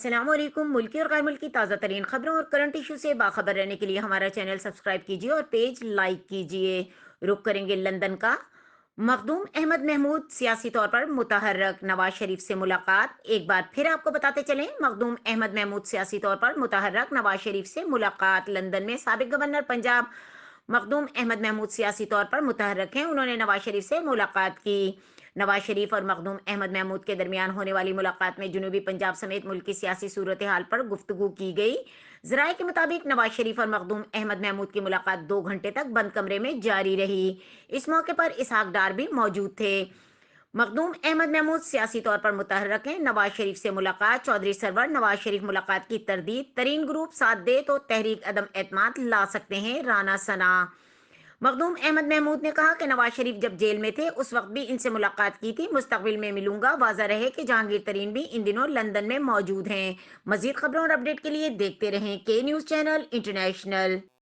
अस्सलाम वालेकुम। मुल्की और गैर मुल्की ताज़ा तरीन खबरों और करंट इशू से बाखबर रहने के लिए हमारा चैनल सब्सक्राइब कीजिए और पेज लाइक कीजिए। रुक करेंगे लंदन का। मखदूम अहमद महमूद सियासी तौर पर मुतहर्रक, नवाज शरीफ से मुलाकात। एक बार फिर आपको बताते चलें, मखदूम अहमद महमूद सियासी तौर पर मुतहर्रक, नवाज शरीफ से मुलाकात। लंदन में साबिक गवर्नर पंजाब मखदूम अहमद महमूद सियासी तौर पर मुतहर्रक हैं। उन्होंने नवाज शरीफ से मुलाकात की। नवाज शरीफ और मखदूम अहमद महमूद के दरमियान होने वाली मुलाकात में जनूबी पंजाब समेत मुल्क की सियासी सूरत हाल पर गुफ्तगू की गई। जराये के मुताबिक नवाज शरीफ और मखदूम अहमद महमूद की मुलाकात 2 घंटे तक बंद कमरे में जारी रही। इस मौके पर इसहाक डार भी मौजूद थे। मखदूम अहमद महमूद सियासी तौर पर मुतहर्रक हैं। नवाज शरीफ से मुलाकात। चौधरी सरवर, नवाज शरीफ मुलाकात की तरदीद। तरीन ग्रुप साथ दे तो तहरीक अदम एतमाद ला सकते हैं, राना सना। मखदूम अहमद महमूद ने कहा कि नवाज शरीफ जब जेल में थे उस वक्त भी इनसे मुलाकात की थी, मुस्तकबिल में मिलूंगा। वाज़ा रहे कि जहांगीर तरीन भी इन दिनों लंदन में मौजूद हैं। मजीद खबरों और अपडेट के लिए देखते रहें के न्यूज़ चैनल इंटरनेशनल।